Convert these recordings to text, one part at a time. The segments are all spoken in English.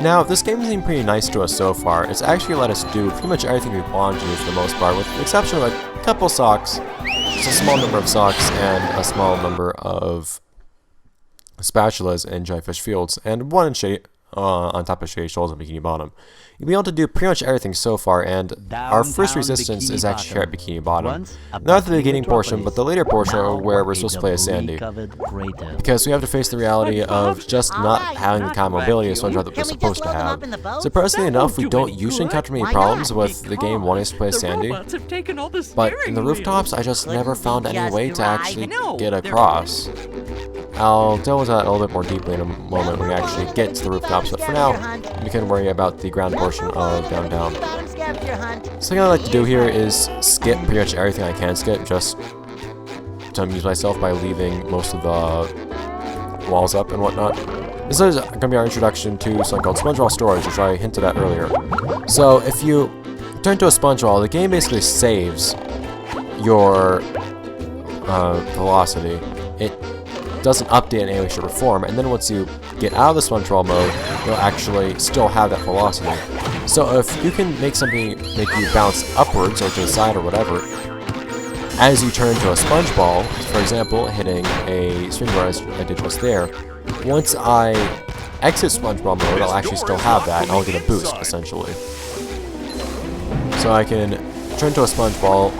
Now, this game has been pretty nice to us so far. It's actually let us do pretty much everything we want to for the most part, with the exception of a couple socks, just a small number of socks, and a small number of spatulas in Jellyfish Fields, and one in on top of Shady Shoals and Bikini Bottom. You'll be able to do pretty much everything so far, and our first resistance is actually here at Bikini Bottom. Not at the beginning portion, but the later portion where we're supposed to play as Sandy. Because we have to face the reality of just not having the kind of mobility as SpongeBob that we're supposed to have. Surprisingly enough, we don't usually encounter many problems with the game wanting us to play as Sandy. But in the rooftops, I just never found any way to actually get across. I'll deal with that a little bit more deeply in a moment when we actually get to the rooftops, but for now, we can worry about the ground portion of downtown. Something I like to do here is skip pretty much everything I can skip, just to amuse myself by leaving most of the walls up and whatnot. This is going to be our introduction to something called sponge wall storage, which I hinted at earlier. So if you turn to a sponge wall, the game basically saves your velocity. It doesn't update in any way, shape, or form, and then once you get out of the sponge wall mode, you'll actually still have that velocity. So if you can make something make you bounce upwards or to the side or whatever, as you turn to a sponge ball, for example, hitting a springboard as I did just there, once I exit sponge ball mode, I'll actually still have that, and I'll get a boost, essentially. So I can turn to a sponge ball,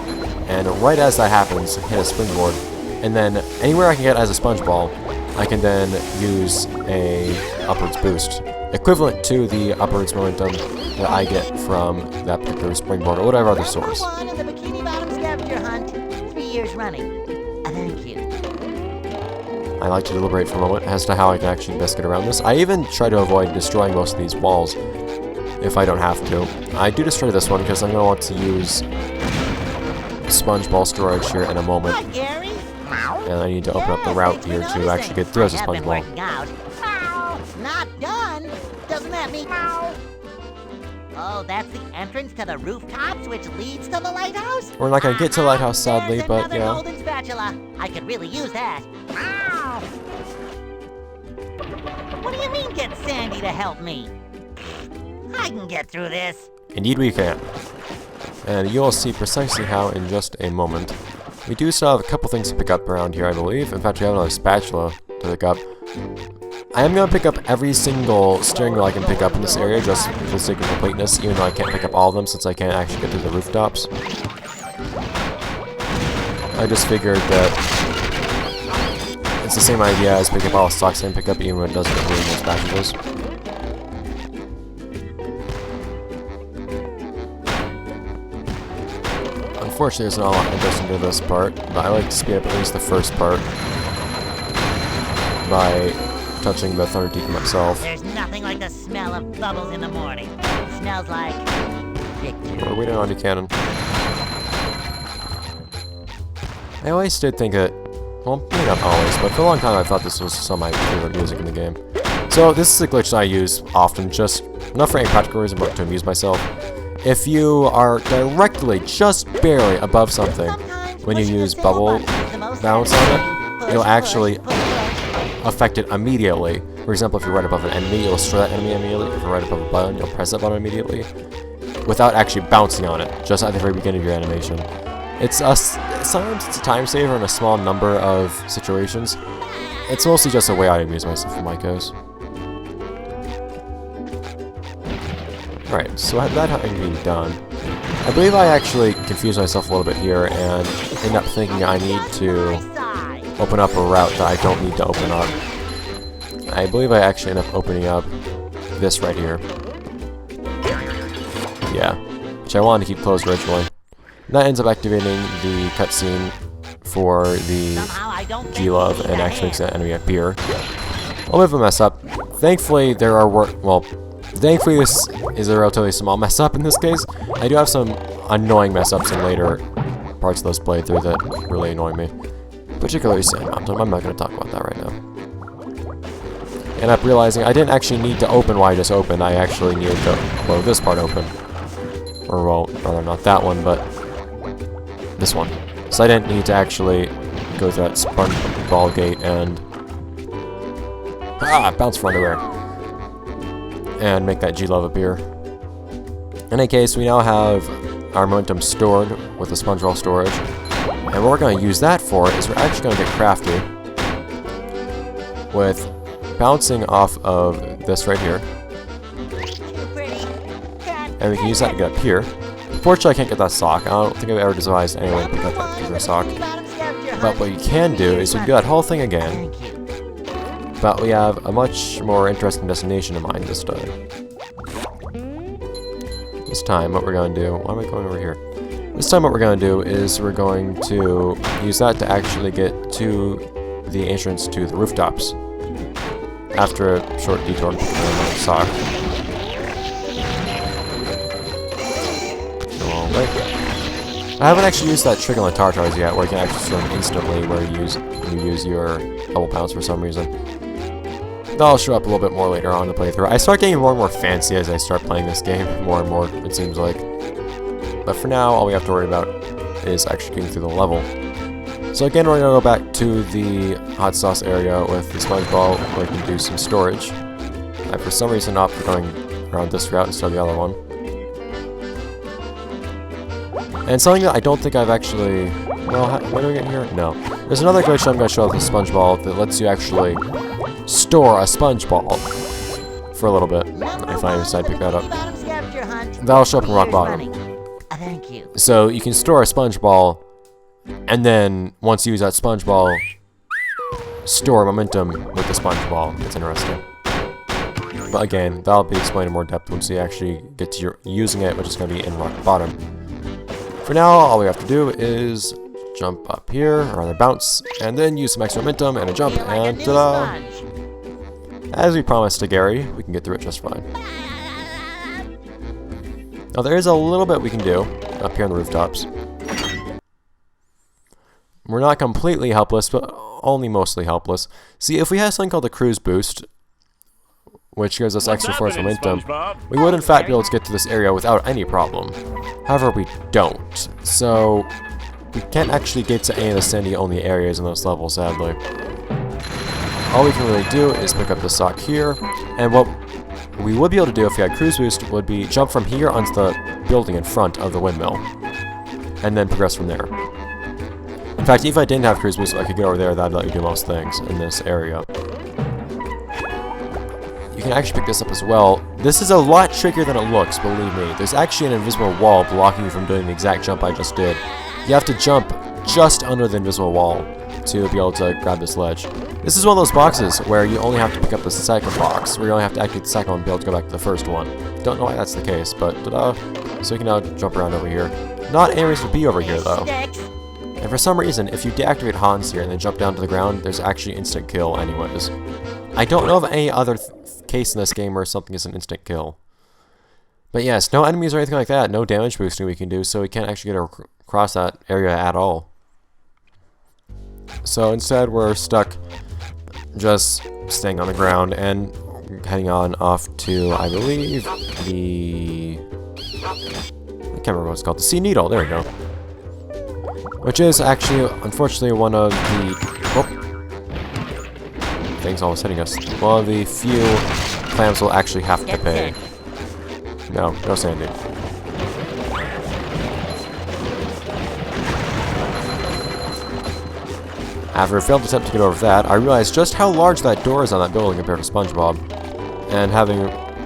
and right as that happens, hit a springboard, and then anywhere I can get as a sponge ball, I can then use a upwards boost, equivalent to the upwards momentum that I get from that particular springboard or whatever other source. I won in the Bikini Bottom scavenger hunt 3 years running. Thank you. I like to deliberate for a moment as to how I can actually best get around this. I even try to avoid destroying most of these walls if I don't have to. I do destroy this one because I'm going to want to use sponge ball storage here in a moment. Hi, Gary. And I need to open up the route here to actually get through as a sponge ball. Not done. Doesn't that mean? Oh, that's the entrance to the rooftops, which leads to the lighthouse. We're not gonna get to the lighthouse, sadly, but yeah. Golden spatula. I could really use that. What do you mean, get Sandy to help me? I can get through this. Indeed, we can. And you'll see precisely how in just a moment. We do still have a couple things to pick up around here, I believe. In fact, we have another spatula to pick up. I am going to pick up every single steering wheel I can pick up in this area, just for the sake of completeness, even though I can't pick up all of them since I can't actually get to the rooftops. I just figured that it's the same idea as picking up all the stocks I can pick up, even when it doesn't include those spatulas. Unfortunately, there's not a lot that goes into this part, but I like to speed up at least the first part by touching the Thunder Deacon myself. There's nothing like the smell of bubbles in the morning. It smells like victory. We're waiting on the cannon. I always did think that, well, maybe not always, but for a long time I thought this was some of my favorite music in the game. So this is a glitch that I use often, just not for any practical reason, but to amuse myself. If you are directly, just barely above something, when you use bubble bounce on it, you'll actually affect it immediately. For example, if you're right above an enemy, you'll destroy that enemy immediately. If you're right above a button, you'll press that button immediately, without actually bouncing on it, just at the very beginning of your animation. Sometimes it's a time saver in a small number of situations. It's mostly just a way I amuse myself in my case. Alright, so that having been done, I believe I actually confused myself a little bit here and end up thinking I need to open up a route that I don't need to open up. I believe I actually end up opening up this right here. Yeah, which I wanted to keep closed originally. And that ends up activating the cutscene for the G-Love and actually makes that enemy appear. A little bit of a mess up. Thankfully, there are thankfully this is a relatively small mess up in this case. I do have some annoying mess ups in later parts of this playthrough that really annoy me. Particularly Sand Mountain. I'm not going to talk about that right now. End up realizing I didn't actually need to open what I just opened. I actually needed to blow this part open. Or, well, rather not that one, but this one. So I didn't need to actually go through that sponge ball gate and bounce from underwear. and make that G-Love appear. In any case, we now have our momentum stored with the sponge ball storage. And what we're going to use that for is we're actually going to get crafty with bouncing off of this right here. And we can use that to get up here. Unfortunately, I can't get that sock. I don't think I've ever devised anyone to pick up that particular sock. But what you can do is we can do that whole thing again. But we have a much more interesting destination in mind this time. This time, what we're going to do... Why am I going over here? This time what we're going to do is we're going to use that to actually get to the entrance to the rooftops. After a short detour with another sock. I haven't actually used that trick on the Tartars yet, where you can actually swim instantly, where you use your double bounce for some reason. That'll show up a little bit more later on in the playthrough. I start getting more and more fancy as I start playing this game, more and more, it seems like. But for now, all we have to worry about is actually getting through the level. So again, we're going to go back to the hot sauce area with the sponge ball, where we can do some storage. I, for some reason, opt for going around this route instead of the other one. And something that I don't think I've actually... Well, when do we get here? No. There's another glitch I'm going to show with the sponge ball that lets you actually store a sponge ball for a little bit. If I decide to pick that up. That'll show up in rock bottom. Thank you. So you can store a sponge ball, and then once you use that sponge ball, store momentum with the sponge ball. It's interesting. But again, that'll be explained in more depth once you actually get to using it, which is going to be in rock bottom. For now, all we have to do is jump up here, or rather bounce, and then use some extra momentum and a jump, and ta-da! As we promised to Gary, we can get through it just fine. Now there is a little bit we can do up here on the rooftops. We're not completely helpless, but only mostly helpless. See, if we had something called the cruise boost, which gives us extra force momentum, we would in fact be able to get to this area without any problem. However, we don't. So we can't actually get to any of the sandy-only areas in this level, sadly. All we can really do is pick up the sock here, and what we would be able to do if we had cruise boost would be jump from here onto the building in front of the windmill, and then progress from there. In fact, if I didn't have cruise boost, I could get over there. That'd let you do most things in this area. You can actually pick this up as well. This is a lot trickier than it looks, believe me. There's actually an invisible wall blocking you from doing the exact jump I just did. You have to jump just under the invisible wall to be able to grab this ledge. This is one of those boxes where you only have to pick up the second box, where you only have to activate the second one to be able to go back to the first one. Don't know why that's the case, but ta-da! So you can now jump around over here. Not any reason to be over here, though. And for some reason, if you deactivate Hans here and then jump down to the ground, there's actually instant kill anyways. I don't know of any other case in this game where something is an instant kill. But yes, no enemies or anything like that, no damage boosting we can do, so we can't actually get across that area at all. So instead, we're stuck just staying on the ground and heading on off to, I believe, the... I can't remember what it's called. The Sea Needle, there we go. Which is actually, unfortunately, one of the... Oh! Things almost hitting us. One of the few clams will actually have to pay. No, no Sandy. After a failed attempt to get over that, I realized just how large that door is on that building compared to Spongebob. And having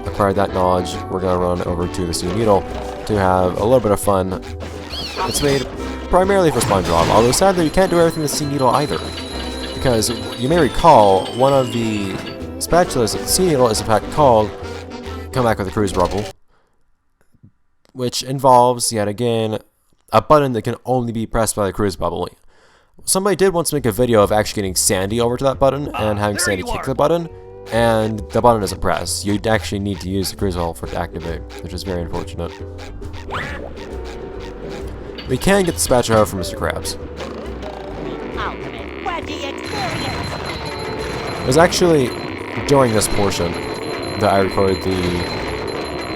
acquired that knowledge, we're going to run over to the Sea Needle to have a little bit of fun. It's made primarily for Spongebob, although sadly you can't do everything with the Sea Needle either. Because you may recall, one of the spatulas at the Sea Needle is in fact called Come Back with a Cruise Bubble, which involves, yet again, a button that can only be pressed by the cruise bubble. Somebody did once make a video of actually getting Sandy over to that button and having Sandy kick the button, and the button isn't pressed. You'd actually need to use the cruise bubble for it to activate, which is very unfortunate. We can get the spatula from Mr. Krabs. It was actually during this portion that I recorded the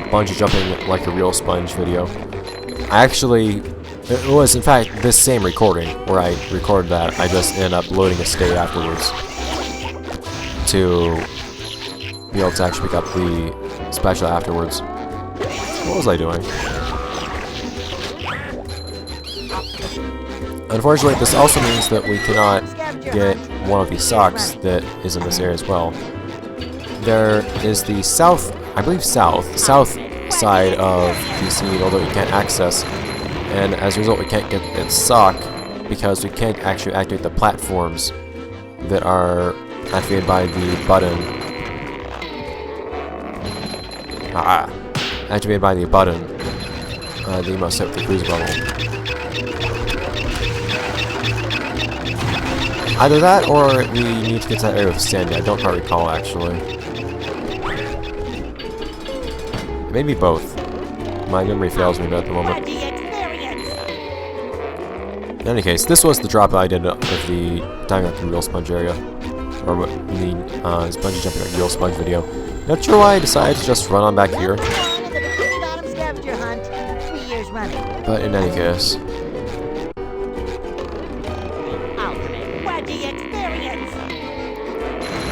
bungee jumping like a real sponge video. It was in fact this same recording where I recorded that. I just ended up loading a state afterwards to be able to actually pick up the spatula afterwards. What was I doing? Unfortunately, this also means that we cannot get one of these socks that is in this area as well. There is the south, I believe south side of the scene, although you can't access, and as a result we can't get its sock because we can't actually activate the platforms that are activated by the button. Activated by the button that you must hit the cruise bubble. Either that, or we need to get to that area with Sandy. I don't quite recall, actually. Maybe both. My memory fails me at the moment. In any case, this was the drop I did of the diving up the real sponge area. Or the sponge jumping at real sponge video. Not sure why I decided to just run on back here. But in any case.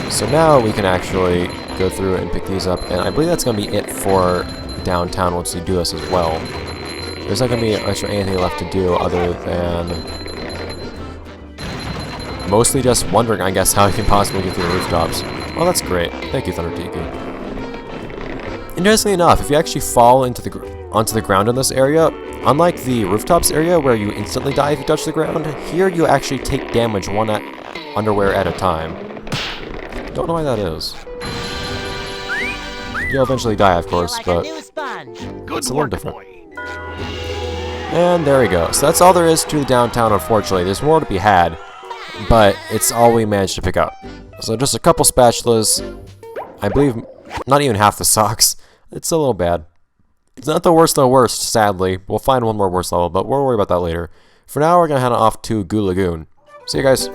So now we can actually go through and pick these up, and I believe that's going to be it for downtown once we do this as well. There's not going to be actually anything left to do other than mostly just wondering, I guess, how we can possibly get through the rooftops. Well, that's great. Thank you, Thunder Tiki. Interestingly enough, if you actually fall onto the ground in this area, unlike the rooftops area where you instantly die if you touch the ground, here you actually take damage one underwear at a time. Don't know why that is. You'll eventually die, of course, but it's a little different. And there we go. So that's all there is to the downtown, unfortunately. There's more to be had, but it's all we managed to pick up. So just a couple spatulas. I believe not even half the socks. It's a little bad. It's not the worst of the worst, sadly. We'll find one more worse level, but we'll worry about that later. For now, we're going to head off to Goo Lagoon. See you guys.